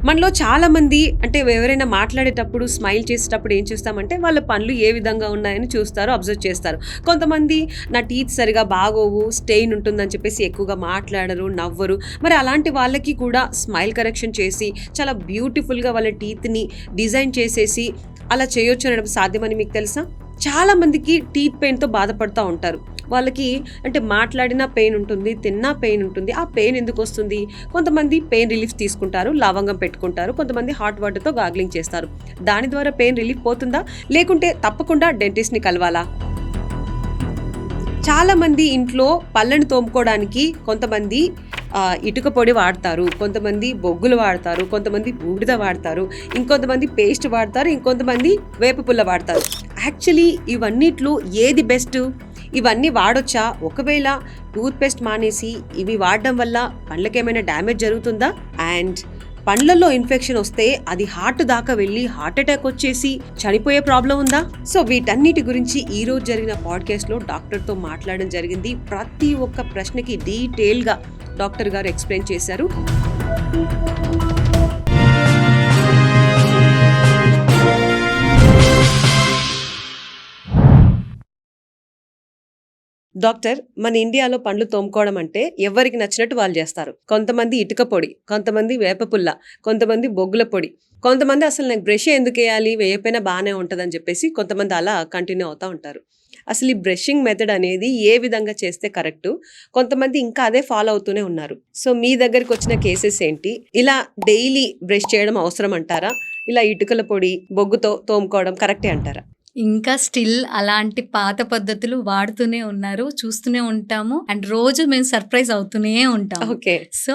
మనలో చాలామంది అంటే ఎవరైనా మాట్లాడేటప్పుడు, స్మైల్ చేసేటప్పుడు ఏం చూస్తామంటే, వాళ్ళ పనులు ఏ విధంగా ఉన్నాయని చూస్తారు, అబ్జర్వ్ చేస్తారు. కొంతమంది నా టీత్ సరిగా బాగోవు, స్టెయిన్ ఉంటుందని చెప్పేసి ఎక్కువగా మాట్లాడరు, నవ్వరు. మరి అలాంటి వాళ్ళకి కూడా స్మైల్ కరెక్షన్ చేసి, చాలా బ్యూటిఫుల్‌గా వాళ్ళ టీత్‌ని డిజైన్ చేసేసి, అలా చేయొచ్చు అనడం సాధ్యమని మీకు తెలుసా? చాలామందికి టీత్ పెయిన్‌తో బాధపడతా ఉంటారు. వాళ్ళకి అంటే మాట్లాడినా పెయిన్ ఉంటుంది, తిన్నా పెయిన్ ఉంటుంది. ఆ పెయిన్ ఎందుకొస్తుంది? కొంతమంది పెయిన్ రిలీఫ్ తీసుకుంటారు, లవంగం పెట్టుకుంటారు. కొంతమంది హాట్ వాటర్‌తో గార్గ్లింగ్ చేస్తారు. దాని ద్వారా పెయిన్ రిలీఫ్ పోతుందా? లేకుంటే తప్పకుండా డెంటిస్ట్‌ని కలవాలా? చాలామంది ఇంట్లో పళ్ళను తోముకోవడానికి కొంతమంది ఇటుక పొడి వాడతారు, కొంతమంది బొగ్గులు వాడతారు, కొంతమంది బూడిద వాడతారు, ఇంకొంతమంది పేస్ట్ వాడతారు, ఇంకొంతమంది వేపపుల్ల వాడతారు. యాక్చువల్లీ ఇవన్నిట్లో ఏది బెస్ట్? ఇవన్నీ వాడొచ్చా? ఒకవేళ టూత్ పేస్ట్ మానేసి ఇవి వాడడం వల్ల పళ్ళకేమైనా డ్యామేజ్ జరుగుతుందా? అండ్ పండ్లలో ఇన్ఫెక్షన్ వస్తే అది హార్ట్ దాకా వెళ్ళి హార్ట్ అటాక్ వచ్చేసి చనిపోయే ప్రాబ్లం ఉందా? సో వీటన్నిటి గురించి ఈ రోజు జరిగిన పాడ్కాస్ట్ లో డాక్టర్ తో మాట్లాడడం జరిగింది. ప్రతి ఒక్క ప్రశ్నకి డీటెయిల్ గా డాక్టర్ గారు ఎక్స్ప్లెయిన్ చేశారు. డాక్టర్, మన ఇండియాలో పండ్లు తోముకోవడం అంటే ఎవరికి నచ్చినట్టు వాళ్ళు చేస్తారు. కొంతమంది ఇటుక పొడి, కొంతమంది వేపపుల్ల, కొంతమంది బొగ్గుల పొడి, కొంతమంది అసలు నాకు బ్రష్ ఎందుకు వేయాలి, వేయపోయినా బాగానే ఉంటుందని చెప్పేసి కొంతమంది అలా కంటిన్యూ అవుతూ ఉంటారు. అసలు ఈ బ్రషింగ్ మెథడ్ అనేది ఏ విధంగా చేస్తే కరెక్టు? కొంతమంది ఇంకా అదే ఫాలో అవుతూనే ఉన్నారు. సో మీ దగ్గరికి వచ్చిన కేసెస్ ఏంటి? ఇలా డైలీ బ్రష్ చేయడం అవసరం అంటారా? ఇలా ఇటుకల పొడి, బొగ్గుతో తోముకోవడం కరెక్టే అంటారా? ఇంకా స్టిల్ అలాంటి పాత పద్ధతులు వాడుతూనే ఉన్నారు, చూస్తూనే ఉంటాము. అండ్ రోజు మేము సర్ప్రైజ్ అవుతూనే ఉంటాము. ఓకే. సో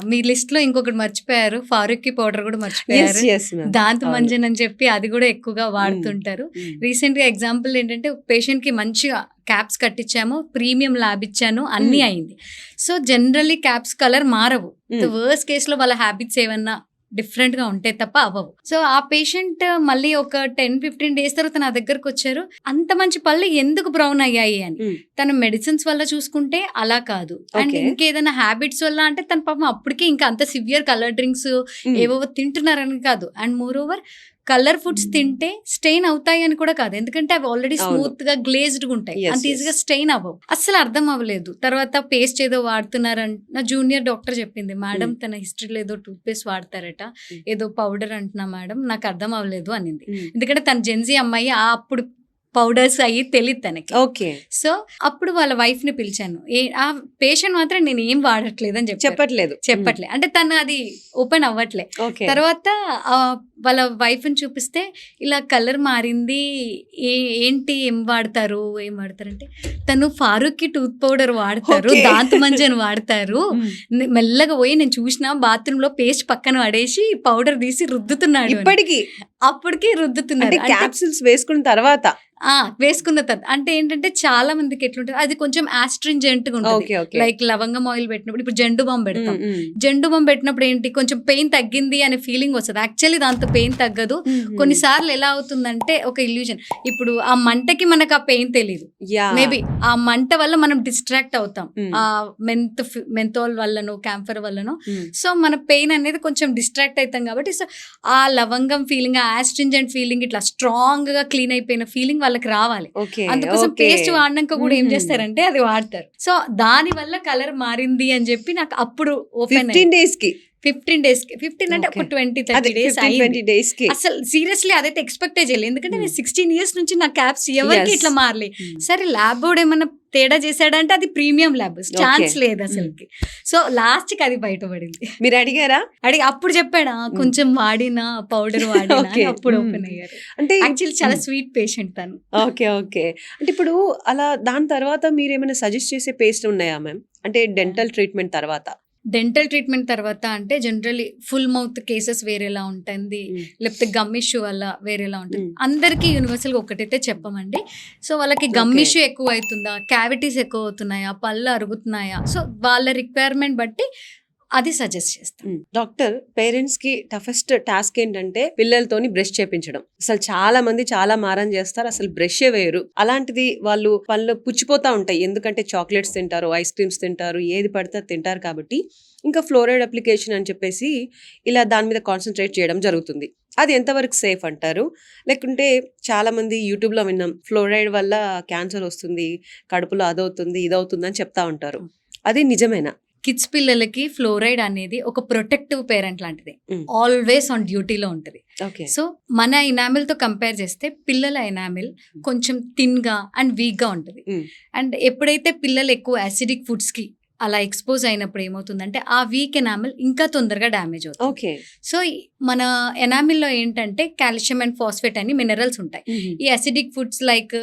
మీ లిస్ట్ లో ఇంకొకటి మర్చిపోయారు, ఫారూఖీ పౌడర్ కూడా మర్చిపోయారు. దాంతో మంజన్ అని చెప్పి అది కూడా ఎక్కువగా వాడుతుంటారు. రీసెంట్ గా ఎగ్జాంపుల్ ఏంటంటే పేషెంట్ కి మంచిగా క్యాప్స్ కట్టించాము, ప్రీమియం ల్యాబ్ ఇచ్చాను, అన్నీ అయింది. సో జనరల్లీ క్యాప్స్ కలర్ మారవు. వర్స్ట్ కేస్ లో వాళ్ళ హ్యాబిట్స్ ఏమన్నా డిఫరెంట్ గా ఉంటే తప్ప అవ్వవు. సో ఆ పేషెంట్ మళ్ళీ ఒక 10-15 డేస్ తర్వాత నా దగ్గరకు వచ్చారు. అంత మంచి పళ్ళు ఎందుకు బ్రౌన్ అయ్యాయి అని. తన మెడిసిన్స్ వల్ల చూసుకుంటే అలా కాదు, అండ్ ఇంకేదైనా హ్యాబిట్స్ వల్ల అంటే తన పాపం అప్పటికే ఇంకా అంత సివియర్ కలర్ డ్రింక్స్ ఏవో తింటున్నారని కాదు. And more over colour foods తింటే స్టెయిన్ అవుతాయి అని కూడా కాదు, ఎందుకంటే అవి ఆల్రెడీ స్మూత్ గా గ్లేజ్డ్ ఉంటాయి, అంత ఈజీగా స్టెయిన్ అవ్వవు. అస్సలు అర్థం అవ్వలేదు. తర్వాత పేస్ట్ ఏదో వాడుతున్నారంట, నా జూనియర్ డాక్టర్ చెప్పింది, మేడం తన హిస్టరీలో ఏదో టూత్ పేస్ట్ వాడతారట, ఏదో పౌడర్ అంటున్నా మేడం, నాకు అర్థం అవ్వలేదు అనింది. ఎందుకంటే తన జెన్జీ అమ్మాయి, అప్పుడు పౌడర్స్ అయ్యి తెలియదు తనకి. ఓకే. సో అప్పుడు వాళ్ళ వైఫ్ ని పిలిచాను. ఆ పేషెంట్ మాత్రం నేను ఏం వాడట్లేదు అని చెప్పట్లే అంటే తను అది ఓపెన్ అవ్వట్లే. తర్వాత వాళ్ళ వైఫ్ ని చూపిస్తే ఇలా కలర్ మారింది, ఏంటి ఏం వాడతారంటే తను ఫారూఖీ టూత్ పౌడర్ వాడతారు, దాంతు మంజన్ వాడతారు. మెల్లగా పోయి నేను చూసిన బాత్రూమ్ లో పేస్ట్ పక్కన పడేసి పౌడర్ తీసి రుద్దుతున్నాడు. అప్పటికి రుద్దుతున్నారు, క్యాప్సూల్స్ వేసుకున్న తర్వాత వేసుకున్న తర్వాత. అంటే ఏంటంటే చాలా మందికి ఎట్లుంటుంది, అది కొంచెం ఆస్ట్రింజెంట్ గా ఉంటుంది. లైక్ లవంగం ఆయిల్ పెట్టినప్పుడు, ఇప్పుడు జెండు బాంబు పెడతాం, జెండు బాంబు పెట్టినప్పుడు ఏంటి కొంచెం పెయిన్ తగ్గింది అనే ఫీలింగ్ వస్తుంది. యాక్చువల్లీ దాంతో పెయిన్ తగ్గదు. కొన్నిసార్లు ఎలా అవుతుందంటే ఒక ఇల్యూజన్, ఇప్పుడు ఆ మంటకి మనకు ఆ పెయిన్ తెలియదు, మేబీ ఆ మంట వల్ల మనం డిస్ట్రాక్ట్ అవుతాం, ఆ మెంథోల్ వల్లనో క్యాంఫర్ వల్లనో. సో మన పెయిన్ అనేది కొంచెం డిస్ట్రాక్ట్ అవుతాం కాబట్టి, సో ఆ లవంగం ఫీలింగ్, ఆ ఆస్ట్రింజెంట్ ఫీలింగ్, ఇట్లా స్ట్రాంగ్ గా క్లీన్ అయిపోయిన ఫీలింగ్ వాళ్ళకి రావాలి. అందుకోసం పేస్ట్ వాడినాక కూడా ఏం చేస్తారంటే అది వాడతారు. సో దాని వల్ల కలర్ మారింది అని చెప్పి నాకు అప్పుడు ఓపెన్ 15 డేస్ కి 15 అంటే ఒక 20-30 డేస్ అసలు సీరియస్లీ అదైతే ఎక్స్పెక్టే చేయలేదు. ఎందుకంటే నేను 16 years నుంచి నా క్యాప్స్ ఎవరికి ఇట్లా మారలే. సరే ల్యాబ్ బోర్డ్ ఏమన్నా తేడా చేశాడంటే అది ప్రీమియం ల్యాబ్, ఛాన్స్ లేదు అసలుకి. సో లాస్ట్ కి అది బయటపడింది. మీరు అడిగారా? అప్పుడు చెప్పాడా కొంచెం వాడినా పౌడర్ వాడినా, అప్పుడు ఓపెన్ అయ్యారు. అంటే యాక్చువల్లీ చాలా స్వీట్ పేషెంట్ తను. ఓకే. అంటే ఇప్పుడు అలా దాని తర్వాత మీరు ఏమైనా సజెస్ట్ చేసే పేస్ట్ ఉన్నాయా మ్యామ్? అంటే డెంటల్ ట్రీట్మెంట్ తర్వాత అంటే జనరల్లీ ఫుల్ మౌత్ కేసెస్ వేరేలా ఉంటుంది, లేకపోతే గమ్ ఇష్యూ వల్ల వేరేలా ఉంటుంది. అందరికీ యూనివర్సల్గా ఒకటైతే చెప్పమండి. సో వాళ్ళకి గమ్ ఇష్యూ ఎక్కువ అవుతుందా, క్యావిటీస్ ఎక్కువ అవుతున్నాయా, పళ్ళు అరుగుతున్నాయా, సో వాళ్ళ రిక్వైర్మెంట్ బట్టి అది సజెస్ట్ చేస్తాం. డాక్టర్, పేరెంట్స్ కి టఫెస్ట్ టాస్క్ ఏంటంటే పిల్లలతోని బ్రష్ చేపించడం. అసలు చాలా మంది చాలా మారం చేస్తారు, అసలు బ్రష్ వేయరు. అలాంటిది వాళ్ళు పళ్ళు పుచ్చిపోతా ఉంటాయి, ఎందుకంటే చాక్లెట్స్ తింటారు, ఐస్ క్రీమ్స్ తింటారు, ఏది పడితే అది తింటారు కాబట్టి ఇంకా ఫ్లోరైడ్ అప్లికేషన్ అని చెప్పేసి ఇలా దాని మీద కాన్సన్ట్రేట్ చేయడం జరుగుతుంది. అది ఎంతవరకు సేఫ్ అంటారు? లేకుంటే చాలా మంది యూట్యూబ్లో విన్నాం, ఫ్లోరైడ్ వల్ల క్యాన్సర్ వస్తుంది, కడుపులో అదవుతుంది ఇదవుతుంది అని చెప్తా ఉంటారు. అది నిజమేనా? కిడ్స్ పిల్లలకి ఫ్లోరైడ్ అనేది ఒక ప్రొటెక్టివ్ పేరెంట్ లాంటిది, Mm. ఆల్వేస్ ఆన్ డ్యూటీలో ఉంటుంది. ఓకే. సో మన ఎనామిల్ తో కంపేర్ చేస్తే పిల్లల ఎనామిల్ కొంచెం థిన్ గా అండ్ వీక్ గా ఉంటుంది. Mm. అండ్ ఎప్పుడైతే పిల్లలు ఎక్కువ యాసిడిక్ ఫుడ్స్ కి అలా ఎక్స్పోజ్ అయినప్పుడు ఏమవుతుందంటే ఆ వీక్ ఎనామిల్ ఇంకా తొందరగా డ్యామేజ్ అవుతుంది. ఓకే. సో మన ఎనామిల్లో ఏంటంటే కాల్షియం అండ్ ఫాస్ఫేట్ అని మినరల్స్ ఉంటాయి. ఈ అసిడిక్ ఫుడ్స్ లైక్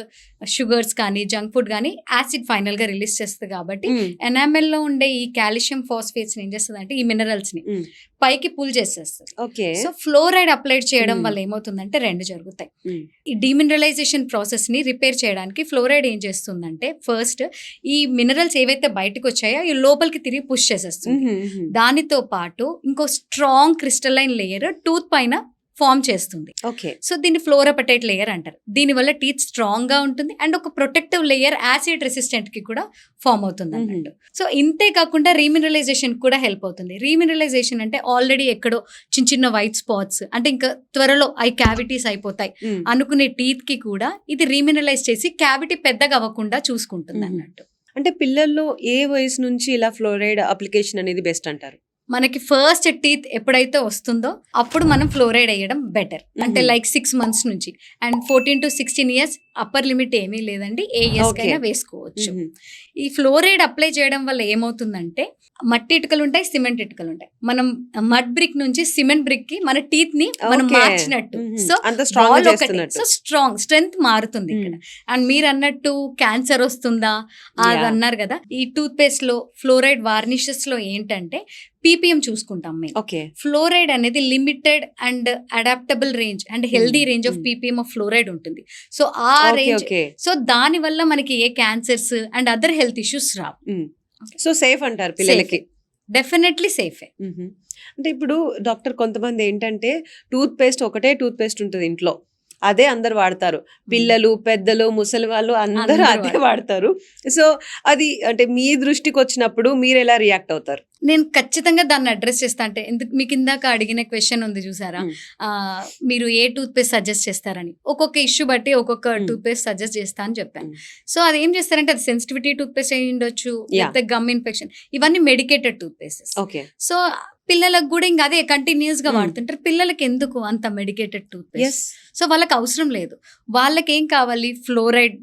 షుగర్స్ కానీ జంక్ ఫుడ్ కానీ యాసిడ్ ఫైనల్ గా రిలీజ్ చేస్తుంది కాబట్టి ఎనామిల్ లో ఉండే ఈ కాల్షియం ఫాస్ఫేట్స్ ఏం చేస్తుంది అంటే ఈ మినరల్స్ ని పైకి పుల్ చేసేస్తుంది. ఓకే. సో ఫ్లోరైడ్ అప్లైడ్ చేయడం వల్ల ఏమవుతుందంటే రెండు జరుగుతాయి. ఈ డీమినరలైజేషన్ ప్రాసెస్ ని రిపేర్ చేయడానికి ఫ్లోరైడ్ ఏం చేస్తుందంటే ఫస్ట్ ఈ మినరల్స్ ఏవైతే బయటకు వచ్చాయో ఈ లోపలికి తిరిగి పుష్ చేసేస్తుంది. దానితో పాటు ఇంకో స్ట్రాంగ్ క్రిస్టలైన్ లేయర్ టూత్ పైన ఫామ్ చేస్తుంది. ఓకే. సో దీన్ని ఫ్లోరోపటైట్ లేయర్ అంటారు. దీనివల్ల టీత్ స్ట్రాంగ్ గా ఉంటుంది అండ్ ఒక ప్రొటెక్టివ్ లేయర్ యాసిడ్ రెసిస్టెంట్ కి కూడా ఫామ్ అవుతుంది అన్నట్టు. సో ఇంతే కాకుండా రీమినరలైజేషన్ కూడా హెల్ప్ అవుతుంది. రీమినరలైజేషన్ అంటే ఆల్రెడీ ఎక్కడో చిన్న చిన్న వైట్ స్పాట్స్ అంటే ఇంకా త్వరలో ఐ క్యావిటీస్ అయిపోతాయి అనుకునే టీత్ కి కూడా ఇది రీమినరలైజ్ చేసి క్యావిటీ పెద్దగా అవ్వకుండా చూసుకుంటుంది అన్నట్టు. అంటే పిల్లల్లో ఏ వయసు నుంచి ఇలా ఫ్లోరైడ్ అప్లికేషన్ అనేది బెస్ట్ అంటారు? మనకి ఫస్ట్ టీత్ ఎప్పుడైతే వస్తుందో అప్పుడు మనం ఫ్లోరైడ్ వేయడం బెటర్. అంటే లైక్ 6 months నుంచి. And 14 to 16 years upper limit ఏమీ లేదండి, ఏ ఇయర్స్ కైనా వేసుకోవచ్చు. ఈ ఫ్లోరైడ్ అప్లై చేయడం వల్ల ఏమవుతుందంటే మట్టి ఇటుకలు ఉంటాయి, సిమెంట్ ఇటుకలు ఉంటాయి. మనం మడ్ బ్రిక్ నుంచి సిమెంట్ బ్రిక్ కి మన టీత్ ని మనం మార్చినట్టు. సో స్ట్రాంగ్ స్ట్రెంగ్త్ మారుతుంది ఇక్కడ. అండ్ మీరు అన్నట్టు క్యాన్సర్ వస్తుందా అది అన్నారు కదా, ఈ టూత్ పేస్ట్ లో ఫ్లోరైడ్ వార్నిషెస్ లో ఏంటంటే పీపీఎం చూసుకుంటాం మేము. ఫ్లోరైడ్ అనేది limited and adaptable range and healthy range of PPM of fluoride ఉంటుంది. సో ఆ రేంజ్, సో దాని వల్ల మనకి ఏ cancers and other health issues రావు. సో సేఫ్ అంటారు పిల్లలకి? డెఫినెట్లీ సేఫే. అంటే ఇప్పుడు డాక్టర్, కొంతమంది ఏంటంటే టూత్ పేస్ట్ ఒకటే టూత్ పేస్ట్ ఉంటుంది ఇంట్లో, అదే అందరు వాడతారు, పిల్లలు పెద్దలు ముసలి వాళ్ళు అందరూ అదే వాడతారు. సో అది అంటే మీ దృష్టికి వచ్చినప్పుడు మీరు ఎలా రియాక్ట్ అవుతారు? నేను ఖచ్చితంగా దాన్ని అడ్రస్ చేస్తా. అంటే ఎందుకు మీకు ఇందాక అడిగిన క్వశ్చన్ ఉంది చూసారా, మీరు ఏ టూత్ పేస్ట్ సజెస్ట్ చేస్తారని. ఒక్కొక్క ఇష్యూ బట్టి ఒక్కొక్క టూత్ పేస్ట్ సజెస్ట్ చేస్తా అని చెప్పాను. సో అది ఏం చేస్తారంటే అది సెన్సిటివిటీ టూత్ పేస్ట్ అయి ఉండొచ్చు, లేకపోతే గమ్ ఇన్ఫెక్షన్, ఇవన్నీ మెడికేటెడ్ టూత్ పేస్ట్. సో పిల్లలకు కూడా ఇంకా అదే కంటిన్యూస్ గా వాడుతుంటారు. పిల్లలకి ఎందుకు అంత మెడికేటెడ్ టూత్ పేస్ట్? సో వాళ్ళకి అవసరం లేదు. వాళ్ళకి ఏం కావాలి, ఫ్లోరైడ్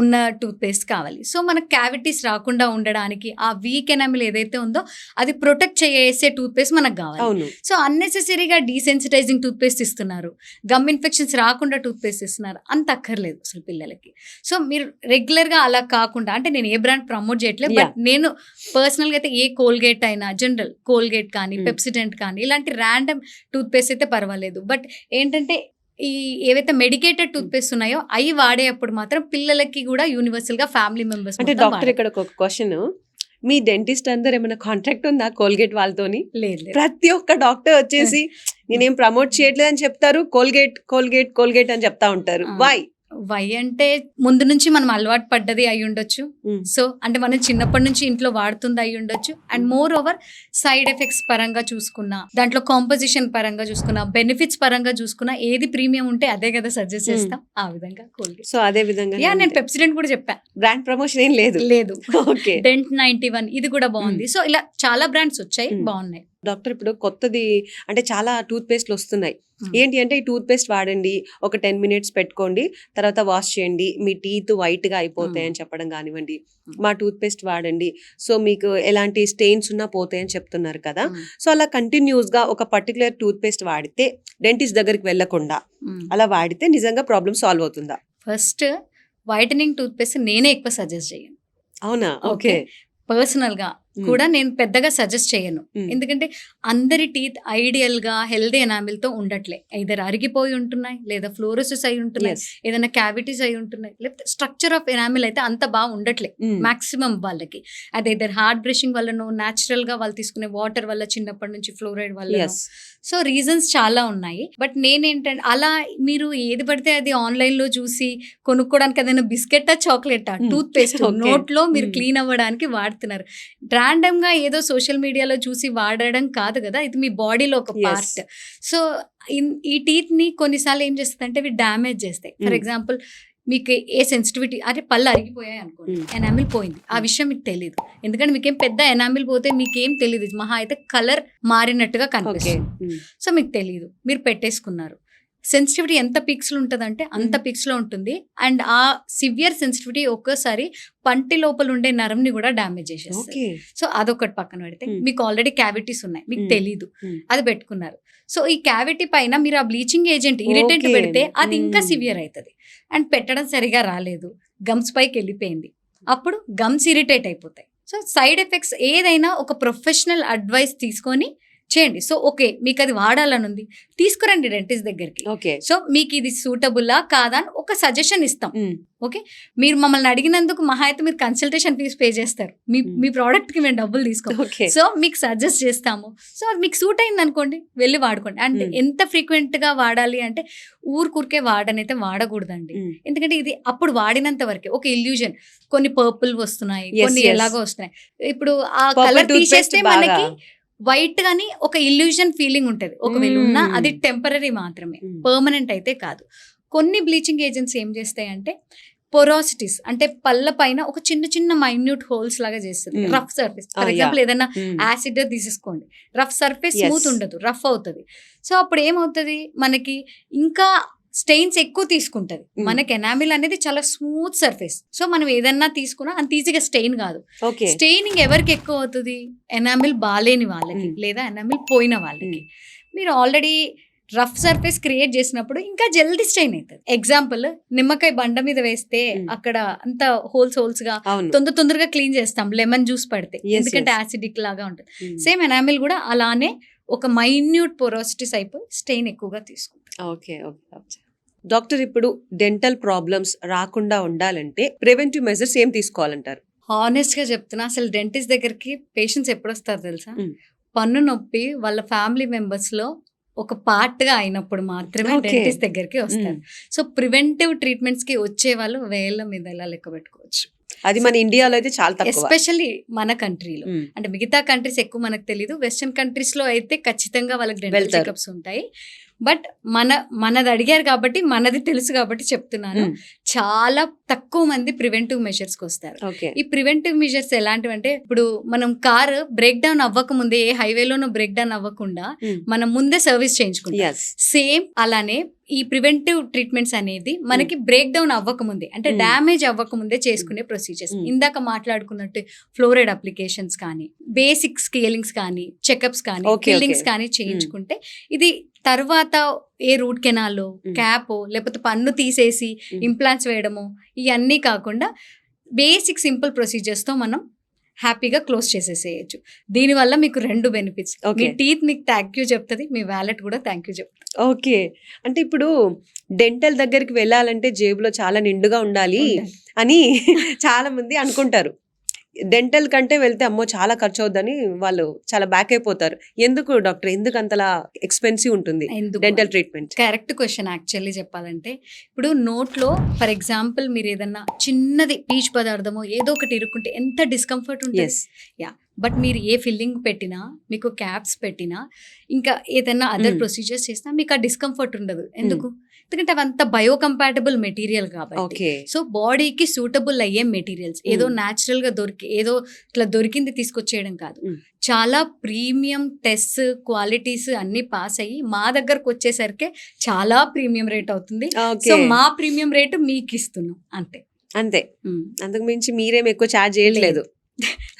ఉన్న టూత్ పేస్ట్ కావాలి. సో మనకు క్యావిటీస్ రాకుండా ఉండడానికి ఆ వీక్ ఎనామిల్ ఏదైతే ఉందో అది ప్రొటెక్ట్ చేసే టూత్ పేస్ట్ మనకు కావాలి. సో అన్నెసెసరీగా డీసెన్సిటైజింగ్ టూత్ పేస్ట్ ఇస్తున్నారు, గమ్ ఇన్ఫెక్షన్స్ రాకుండా టూత్ పేస్ట్ ఇస్తున్నారు, అంత అక్కర్లేదు అసలు పిల్లలకి. సో మీరు రెగ్యులర్ గా అలా కాకుండా, అంటే నేను ఏ బ్రాండ్ ప్రమోట్ చేయట్లేదు, బట్ నేను పర్సనల్ గా అయితే ఏ కోల్గేట్ అయినా, జనరల్ కోల్గేట్ కానీ పెప్సిడెంట్ కానీ ఇలాంటి ర్యాండమ్ టూత్ పేస్ట్ అయితే పర్వాలేదు. బట్ ఏంటంటే ఈ ఏవైతే మెడికేటెడ్ టూత్ పేస్ట్ ఉన్నాయో అవి వాడేటప్పుడు మాత్రం పిల్లలకి కూడా యూనివర్సల్ గా ఫ్యామిలీ మెంబర్స్. అంటే డాక్టర్, ఇక్కడ ఒక క్వశ్చన్, మీ డెంటిస్ట్ అందరు ఏమైనా కాంట్రాక్ట్ ఉందా కోల్గేట్ వాళ్ళతోని? లేదు. ప్రతి ఒక్క డాక్టర్ వచ్చేసి నేనేం ప్రమోట్ చేయట్లేదు అని చెప్తారు, కోల్గేట్ కోల్గేట్ కోల్గేట్ అని చెప్తా ఉంటారు. వై అంటే ముందు నుంచి మనం అలవాటు పడ్డది అయి ఉండొచ్చు. సో అంటే మనం చిన్నప్పటి నుంచి ఇంట్లో వాడుతుంది అయి ఉండొచ్చు. And more over side effects పరంగా చూసుకున్నా, దాంట్లో కాంపోజిషన్ పరంగా చూసుకున్నా, బెనిఫిట్స్ పరంగా చూసుకున్నా, ఏది ప్రీమియం ఉంటే అదే కదా సజెస్ట్ చేస్తాం. ఆ విధంగా కోల్గేట్. సో అదే విధంగా నేను పెప్సిడెంట్ కూడా చెప్పా, బ్రాండ్ ప్రమోషన్ ఏం లేదు. ఓకే. డెంట్ 91 ఇది కూడా బాగుంది. సో ఇలా చాలా బ్రాండ్స్ వచ్చాయి, బాగున్నాయి. డాక్టర్, ఇప్పుడు కొత్తది అంటే చాలా టూత్ పేస్ట్లు వస్తున్నాయి. ఏంటి అంటే ఈ టూత్ పేస్ట్ వాడండి, ఒక 10 minutes పెట్టుకోండి, తర్వాత వాష్ చేయండి, మీ టీత్ వైట్ గా అయిపోతాయి అని చెప్పడం కానివ్వండి, మా టూత్ పేస్ట్ వాడండి సో మీకు ఎలాంటి స్టెయిన్స్ ఉన్నా పోతాయని చెప్తున్నారు కదా. సో అలా కంటిన్యూస్ గా ఒక పర్టికులర్ టూత్ పేస్ట్ వాడితే, డెంటిస్ట్ దగ్గరికి వెళ్లకుండా అలా వాడితే నిజంగా ప్రాబ్లమ్ సాల్వ్ అవుతుందా? ఫస్ట్ వైటనింగ్ టూత్ పేస్ట్ నేనే ఎక్కువ సజెస్ట్ చేయను. అవునా? ఓకే. పర్సనల్ గా కూడా నేను పెద్దగా సజెస్ట్ చేయను. Mm. ఎందుకంటే అందరి టీత్ ఐడియల్ గా హెల్దీ ఎనామిల్ తో ఉండట్లే. ఐదర్ అరిగిపోయి ఉంటున్నాయి, లేదా ఫ్లోరోసిస్ అయి ఉంటున్నాయి, Yes. ఏదైనా క్యావిటీస్ అయి ఉంటున్నాయి, లేకపోతే స్ట్రక్చర్ ఆఫ్ ఎనామిల్ అయితే అంత బాగా ఉండట్లే Mm. మాక్సిమం వాళ్ళకి. అది ఇద్దరు హార్డ్ బ్రషింగ్ వల్లనో, న్యాచురల్ గా వాళ్ళు తీసుకునే వాటర్ వల్ల, చిన్నప్పటి నుంచి ఫ్లోరైడ్ వల్ల. Yes. సో రీజన్స్ చాలా ఉన్నాయి. బట్ నేనేంటంటే అలా మీరు ఏది పడితే అది ఆన్లైన్ లో చూసి కొనుక్కోవడానికి ఏదైనా బిస్కెటా, చాక్లెటా, టూత్ పేస్ట్ Okay. నోట్ లో మీరు Mm. క్లీన్ అవ్వడానికి వాడుతున్నారు. ర్యాండమ్ గా ఏదో సోషల్ మీడియాలో చూసి వాడడం కాదు కదా, ఇది మీ బాడీలో ఒక Yes. పార్ట్. సో ఈ టీత్ ని కొన్నిసార్లు ఏం చేస్తుంది అంటే ఇవి డ్యామేజ్ చేస్తాయి. For Mm. ఎగ్జాంపుల్ మీకు ఏ సెన్సిటివిటీ అంటే పళ్ళు అరిగిపోయాయి అనుకోండి, Mm. ఎనామిల్ పోయింది, ఆ విషయం మీకు తెలియదు. ఎందుకంటే మీకేం పెద్ద ఎనామిల్ పోతే మీకేం తెలియదు, మహా అయితే కలర్ మారినట్టుగా Okay. కనిపిస్తుంది. Mm. సో మీకు తెలియదు, మీరు పెట్టేసుకున్నారు. సెన్సిటివిటీ ఎంత పిక్స్లో ఉంటుందంటే అంత పిక్స్లో ఉంటుంది. అండ్ ఆ సివియర్ సెన్సిటివిటీ ఒక్కోసారి పంటి లోపల ఉండే నరంని కూడా డ్యామేజ్ చేసేస్తుంది. Okay. సో అదొకటి పక్కన పెడితే Mm. మీకు ఆల్రెడీ క్యావిటీస్ ఉన్నాయి, మీకు Mm. తెలీదు, Mm. అది పెట్టుకున్నారు. సో ఈ క్యావిటీ పైన మీరు ఆ బ్లీచింగ్ ఏజెంట్ ఇరిటెంట్ Okay. పెడితే అది ఇంకా Mm. సివియర్ అవుతుంది. అండ్ పెట్టడం సరిగా రాలేదు, గమ్స్ పైకి వెళ్ళిపోయింది, అప్పుడు గమ్స్ ఇరిటేట్ అయిపోతాయి. సో సైడ్ ఎఫెక్ట్స్ ఏదైనా ఒక ప్రొఫెషనల్ అడ్వైస్ తీసుకొని చేయండి. సో ఓకే, మీకు అది వాడాలని ఉంది, తీసుకురండి డెంటిస్ట్ దగ్గరికి. Okay. సో మీకు ఇది సూటబుల్లా కాదా అని ఒక సజెషన్ ఇస్తాం. Mm. ఓకే, మీరు మమ్మల్ని అడిగినందుకు మహా అయితే మీరు కన్సల్టేషన్ ఫీజు పే చేస్తారు, మీ ప్రోడక్ట్కి మేము డబ్బులు తీసుకోం. Okay. సో మీకు సజెస్ట్ చేస్తాము. సో అది మీకు సూట్ అయింది అనుకోండి, వెళ్ళి వాడుకోండి. అండ్ ఎంత ఫ్రీక్వెంట్గా వాడాలి అంటే ఊరికే వాడనైతే వాడకూడదండి. Mm. ఎందుకంటే ఇది అప్పుడు వాడినంత వరకే ఒక ఇల్యూజన్. కొన్ని పర్పుల్ వస్తున్నాయి, Yes, కొన్ని yes. ఎలాగో వస్తున్నాయి. ఇప్పుడు ఆ Purple కలర్ toothpaste తీసేస్తే బాగా. మనకి వైట్ గాని ఒక ఇల్యూజన్ ఫీలింగ్ ఉంటుంది. ఒకవేళ ఉన్నా అది టెంపరీ మాత్రమే, Mm. పర్మనెంట్ అయితే కాదు. కొన్ని బ్లీచింగ్ ఏజెంట్స్ ఏం చేస్తాయంటే పొరాసిటీస్ అంటే పళ్ళ పైన ఒక చిన్న చిన్న మైన్యూట్ హోల్స్ లాగా చేస్తుంది. Mm. Rough surface, for Ah, example yeah. ఏదైనా Mm. యాసిడ్ తీసేసుకోండి, రఫ్ సర్ఫేస్ Yes. స్మూత్ ఉండదు, రఫ్ అవుతుంది. సో అప్పుడు ఏమవుతుంది, మనకి ఇంకా స్టెయిన్స్ ఎక్కువ తీసుకుంటది. Mm. మనకి ఎనామిల్ అనేది చాలా స్మూత్ సర్ఫేస్. సో మనం ఏదన్నా తీసుకున్నా అంత ఈజీగా స్టెయిన్ కాదు. Okay. స్టెయినింగ్ ఎవరికి ఎక్కువ అవుతుంది, ఎనామిల్ బాలేని వాళ్ళకి, Mm. లేదా ఎనామిల్ పోయిన వాళ్ళకి. మీరు ఆల్రెడీ రఫ్ సర్ఫేస్ క్రియేట్ చేసినప్పుడు ఇంకా జల్దీ స్టెయిన్ అవుతుంది. ఎగ్జాంపుల్, నిమ్మకాయ బండ మీద వేస్తే Mm. అక్కడ అంత హోల్స్ గా అవును. తొందరగా క్లీన్ చేస్తాం లెమన్ జ్యూస్ పడితే, Yes, ఎందుకంటే yes. యాసిడిక్ లాగా ఉంటుంది. Mm. సేమ్ ఎనామిల్ కూడా అలానే ఒక మైన్యూట్ పొరాసిటీస్ అయిపోయి స్టెయిన్ ఎక్కువగా తీసుకుంటుంది. ఓకే. ఓకే డాక్టర్, ఇప్పుడు డెంటల్ ప్రాబ్లమ్స్ రాకుండా ఉండాలంటే ప్రివెంటివ్ మెజర్స్ ఏం తీసుకోవాలంటారు? హానెస్ట్ గా చెప్తున్నా, అసలు డెంటిస్ట్ దగ్గరికి పేషెంట్స్ ఎప్పుడు వస్తారు తెలుసా, Mm. పన్ను నొప్పి వాళ్ళ ఫ్యామిలీ మెంబర్స్ లో ఒక పార్ట్ గా అయినప్పుడు మాత్రమే Okay. డెంటిస్ట్ దగ్గరికి వస్తారు. సో ప్రివెంటివ్ ట్రీట్మెంట్స్ కి వచ్చే వాళ్ళు వేల మీద ఎలా లెక్క పెట్టుకోవచ్చు. అది మన ఇండియాలో అయితే చాలా తక్కువ. ఎస్పెషల్లీ మన కంట్రీలో. Mm. అంటే మిగతా కంట్రీస్ ఎక్కువ మనకు తెలియదు, వెస్టర్న్ కంట్రీస్ లో అయితే ఖచ్చితంగా వాళ్ళకి డెంటల్ వెళ్తారు. చెకప్స్ ఉంటాయి. బట్ మనది అడిగారు కాబట్టి, మనది తెలుసు కాబట్టి చెప్తున్నాను. Mm. చాలా తక్కువ మంది ప్రివెంటివ్ మెషర్స్ కి వస్తారు. ఓకే. ఈ ప్రివెంటివ్ మెజర్స్ ఎలాంటివి అంటే, ఇప్పుడు మనం కార్ బ్రేక్ డౌన్ అవ్వక ముందే, ఏ హైవేలోనూ బ్రేక్ డౌన్ అవ్వకుండా Mm. మనం ముందే సర్వీస్ చేయించుకుంటాం. Yes. సేమ్ అలానే ఈ ప్రివెంటివ్ ట్రీట్మెంట్స్ అనేది మనకి బ్రేక్ డౌన్ అవ్వక ముందే, అంటే Mm. డ్యామేజ్ అవ్వక ముందే చేసుకునే ప్రొసీజర్స్. Mm. ఇందాక మాట్లాడుకున్నట్టు ఫ్లోరైడ్ అప్లికేషన్స్ కానీ, బేసిక్ స్కేలింగ్స్ కానీ, చెకప్స్ కానీ, Okay, ఫిల్లింగ్స్ okay. కానీ చేయించుకుంటే ఇది తర్వాత ఏ రూట్ కెనాల్లో, క్యాపో, లేకపోతే పన్ను తీసేసి ఇంప్లాంట్స్ వేయడము, ఇవన్నీ కాకుండా బేసిక్ సింపుల్ ప్రొసీజర్స్ తో మనం హ్యాపీగా క్లోజ్ చేసేసేయచ్చు. దీనివల్ల మీకు 2 బెనిఫిట్స్. మీ Okay. టీత్ మీకు థ్యాంక్ యూ చెప్తుంది, మీ వ్యాలెట్ కూడా థ్యాంక్ యూ చెప్తుంది. ఓకే. అంటే ఇప్పుడు డెంటల్ దగ్గరికి వెళ్ళాలంటే జేబులో చాలా నిండుగా ఉండాలి అని చాలా మంది అనుకుంటారు. డెంటల్ కంటే వెళ్తే అమ్మో చాలా ఖర్చు అవుద్దని వాళ్ళు చాలా బ్యాక్ అయిపోతారు. ఎందుకు డాక్టర్, ఎందుకు అంతలా ఎక్స్పెన్సివ్ ఉంటుంది dental treatment? Correct question. Actually చెప్పాలంటే, ఇప్పుడు నోట్లో ఫర్ ఎగ్జాంపుల్ మీరు ఏదన్నా చిన్నది పీచు పదార్థమో ఏదో ఒకటి ఇరుక్కుంటే ఎంత డిస్కంఫర్ట్ ఉంటుంది. ఎస్. బట్ మీరు ఏ ఫిల్లింగ్ పెట్టినా, మీకు క్యాప్స్ పెట్టినా, ఇంకా ఏదైనా అదర్ Mm. ప్రొసీజర్స్ చేసినా మీకు ఆ డిస్కంఫర్ట్ ఉండదు. ఎందుకు? ఎందుకంటే అవంతా బయోకంపాటబుల్ మెటీరియల్ కాబట్టి. ఓకే. సో బాడీకి సూటబుల్ అయ్యే మెటీరియల్స్, ఏదో న్యాచురల్ గా ఏదో ఇట్లా దొరికింది తీసుకొచ్చేయడం కాదు. Mm. చాలా ప్రీమియం టెస్ట్ క్వాలిటీస్ అన్ని పాస్ అయ్యి మా దగ్గరకు వచ్చేసరికి చాలా ప్రీమియం రేట్ అవుతుంది. ఓకే. సో మా ప్రీమియం రేటు మీకు ఇస్తున్నాం అంతే. అంతే. అంతకు మించి మీరేం ఎక్కువ ఛార్జ్ చేయట్లేదు.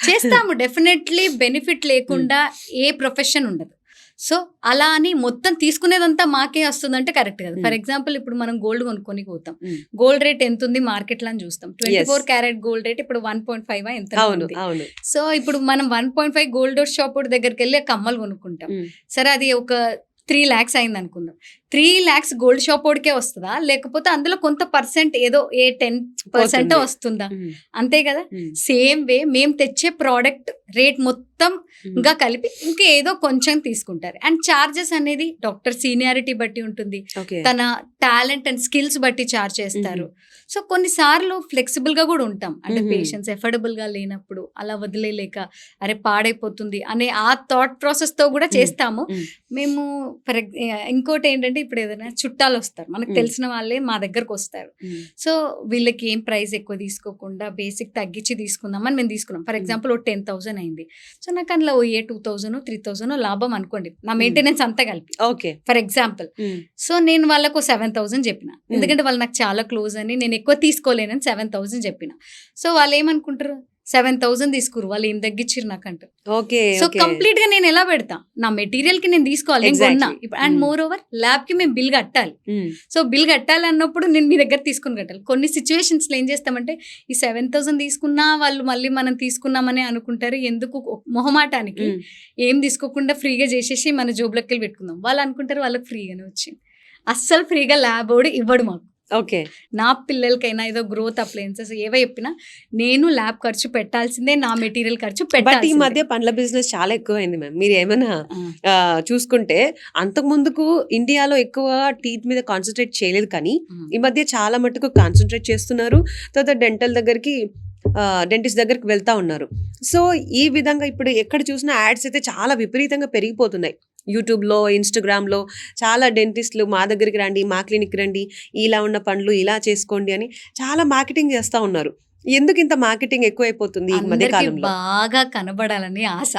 చేస్తాము. డెఫినెట్లీ బెనిఫిట్ లేకుండా ఏ ప్రొఫెషన్ ఉండదు. సో అలా అని మొత్తం తీసుకునేదంతా మాకే వస్తుందంటే కరెక్ట్ కదా. ఫర్ ఎగ్జాంపుల్ ఇప్పుడు మనం గోల్డ్ కొనుక్కొని పోతాం, గోల్డ్ రేట్ ఎంత ఉంది మార్కెట్ లో అని చూస్తాం. 24 క్యారెట్ గోల్డ్ రేట్ ఇప్పుడు 1.5 ఎంత ఉంది. సో ఇప్పుడు మనం 1.5 గోల్డ్ షాప్ దగ్గరికి వెళ్ళి కమ్మలు కొనుక్కుంటాం. సరే అది ఒక 3 lakhs అయింది అనుకుందాం. 3 lakhs గోల్డ్ షాప్ ఓడికే వస్తుందా, లేకపోతే అందులో కొంత పర్సెంట్ ఏదో 10% వస్తుందా? అంతే కదా. సేమ్ వే మేము తెచ్చే ప్రోడక్ట్ రేట్ మొత్తం ఇంకా కలిపి ఇంకా ఏదో కొంచెం తీసుకుంటారు. అండ్ చార్జెస్ అనేది డాక్టర్ సీనియారిటీ బట్టి ఉంటుంది, తన టాలెంట్ అండ్ స్కిల్స్ బట్టి చార్జ్ చేస్తారు. సో కొన్నిసార్లు ఫ్లెక్సిబుల్ గా కూడా ఉంటాం, అంటే పేషెంట్స్ ఎఫర్డబుల్ గా లేనప్పుడు అలా వదిలేలేక అరే పాడైపోతుంది అనే ఆ థాట్ ప్రాసెస్ తో కూడా చేస్తాము మేము. ఇంకోటి ఏంటంటే ఇప్పుడు ఏదైనా చుట్టాలు వస్తారు, మనకు తెలిసిన వాళ్ళే మా దగ్గరకు వస్తారు. సో వీళ్ళకి ఏం ప్రైస్ ఎక్కువ తీసుకోకుండా బేసిక్ తగ్గించి తీసుకుందామని మేము తీసుకున్నాం. ఫర్ ఎగ్జాంపుల్ ఓ 10,000 అయింది. సో నాకు అందులో 2,000 3,000 లాభం అనుకోండి, నా మెయింటెనెన్స్ అంతా కలిపి. Okay, for example. సో నేను వాళ్ళకు 7,000 చెప్పిన, ఎందుకంటే వాళ్ళు నాకు చాలా క్లోజ్ అని, నేను ఎక్కువ తీసుకోలేనని 7,000 చెప్పిన. సో వాళ్ళు ఏమనుకుంటారు, 7,000 తీసుకురు, వాళ్ళు ఏం తగ్గించారు నాకంటారు. ఓకే, సో కంప్లీట్ గా నేను ఎలా పెడతా, నా మెటీరియల్ కి నేను తీసుకోవాలి, నేను కొన్నా. అండ్ మోర్ ఓవర్ ల్యాబ్ కి మేము బిల్ కట్టాలి. సో బిల్ కట్టాలి అన్నప్పుడు నేను మీ దగ్గర తీసుకుని కట్టాలి. కొన్ని సిచ్యువేషన్స్ లో ఏం చేస్తామంటే ఈ 7,000 తీసుకున్నా వాళ్ళు మళ్ళీ మనం తీసుకున్నామని అనుకుంటారు. ఎందుకు మొహమాటానికి ఏం తీసుకోకుండా ఫ్రీగా చేసేసి మన జోబులకి పెట్టుకుందాం. వాళ్ళు అనుకుంటారు వాళ్ళకి ఫ్రీగానే వచ్చింది. అస్సలు ఫ్రీగా ల్యాబ్ ఓడి ఇవ్వడు మాకు. ఓకే, నా పిల్లలకైనా ఏదో గ్రోత్ అప్లయన్సెస్ ఏవో చెప్పినా నేను ల్యాబ్ ఖర్చు పెట్టాల్సిందే, నా మెటీరియల్ ఖర్చు పెట్టాలి. ఈ మధ్య పండ్ల బిజినెస్ చాలా ఎక్కువైంది మ్యామ్. మీరు ఏమైనా చూసుకుంటే అంతకు ముందుకు ఇండియాలో ఎక్కువ టీత్ మీద కాన్సన్ట్రేట్ చేయలేదు, కానీ ఈ మధ్య చాలా మటుకు కాన్సన్ట్రేట్ చేస్తున్నారు. తర్వాత డెంటల్ దగ్గరికి డెంటిస్ట్ దగ్గరికి వెళ్తా ఉన్నారు. సో ఈ విధంగా ఇప్పుడు ఎక్కడ చూసినా యాడ్స్ అయితే చాలా విపరీతంగా పెరిగిపోతున్నాయి. యూట్యూబ్లో, ఇన్స్టాగ్రామ్లో చాలా డెంటిస్టులు మా దగ్గరికి రండి, మా క్లినిక్ రండి, ఇలా ఉన్న పనులు ఇలా చేసుకోండి అని చాలా మార్కెటింగ్ చేస్తూ ఉన్నారు. ఎందుకు ఇంత మార్కెటింగ్ ఎక్కువైపోతుంది ఈ మధ్య కాలంలో? బాగా కనబడాలని ఆశ.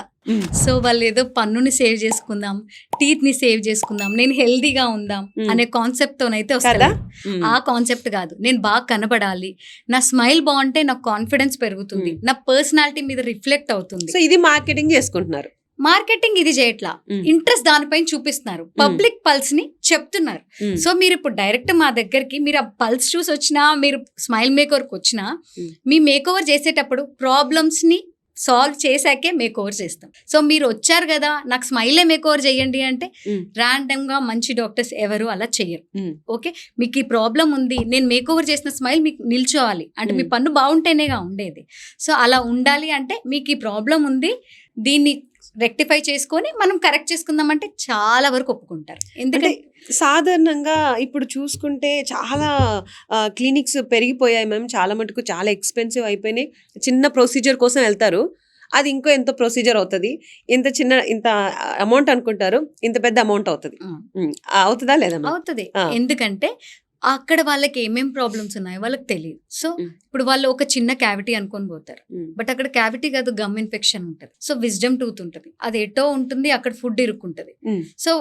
సో వాళ్ళు ఏదో పన్నుని సేవ్ చేసుకుందాం, టీత్ ని సేవ్ చేసుకుందాం, నేను హెల్దీగా ఉందాం అనే కాన్సెప్ట్ తోనైతే వస్తుందా. ఆ కాన్సెప్ట్ కాదు, నేను బాగా కనబడాలి, నా స్మైల్ బాగుంటే నాకు కాన్ఫిడెన్స్ పెరుగుతుంది, నా పర్సనాలిటీ మీద రిఫ్లెక్ట్ అవుతుంది. సో ఇది మార్కెటింగ్ చేసుకుంటున్నారు. మార్కెటింగ్ ఇది చేయట్లా, ఇంట్రెస్ట్ దానిపైన చూపిస్తున్నారు, పబ్లిక్ పల్స్ ని చెప్తున్నారు. సో మీరు ఇప్పుడు డైరెక్ట్ మా దగ్గరికి మీరు ఆ పల్స్ చూసి వచ్చినా, మీరు స్మైల్ మేకోవర్కి వచ్చినా, మీ మేకోవర్ చేసేటప్పుడు ప్రాబ్లమ్స్ ని సాల్వ్ చేశాకే మేకోవర్ చేస్తాం. సో మీరు వచ్చారు కదా నాకు స్మైలే మేకోవర్ చేయండి అంటే ర్యాండమ్ గా మంచి డాక్టర్స్ ఎవరు అలా చెయ్యరు. ఓకే, మీకు ఈ ప్రాబ్లం ఉంది, నేను మేకోవర్ చేసిన స్మైల్ మీకు నిల్చోవాలి అంటే మీ పన్ను బాగుంటేనేగా ఉండేది. సో అలా ఉండాలి అంటే మీకు ఈ ప్రాబ్లం ఉంది, దీన్ని రెక్టిఫై చేసుకొని మనం కరెక్ట్ చేసుకుందామంటే చాలా వరకు ఒప్పుకుంటారు. ఎందుకంటే సాధారణంగా ఇప్పుడు చూసుకుంటే చాలా క్లినిక్స్ పెరిగిపోయాయి మ్యామ్, చాలా మటుకు చాలా ఎక్స్పెన్సివ్ అయిపోయినాయి. చిన్న ప్రొసీజర్ కోసం వెళ్తారు, అది ఇంకో ఎంత ప్రొసీజర్ అవుతుంది, ఇంత అమౌంట్ అనుకుంటారు, ఇంత పెద్ద అమౌంట్ అవుతుంది. అవుతుందా లేదా? అవుతుంది, ఎందుకంటే అక్కడ వాళ్ళకి ఏమేం ప్రాబ్లమ్స్ ఉన్నాయో వాళ్ళకి తెలియదు. సో ఇప్పుడు వాళ్ళు ఒక చిన్న క్యావిటీ అనుకొని పోతారు, బట్ అక్కడ క్యావిటీ కాదు, గమ్ ఇన్ఫెక్షన్ ఉంటుంది. సో విజ్డమ్ టూత్ ఉంటుంది, అది ఎటో ఉంటుంది, అక్కడ ఫుడ్ ఇరుక్కుంటది. సో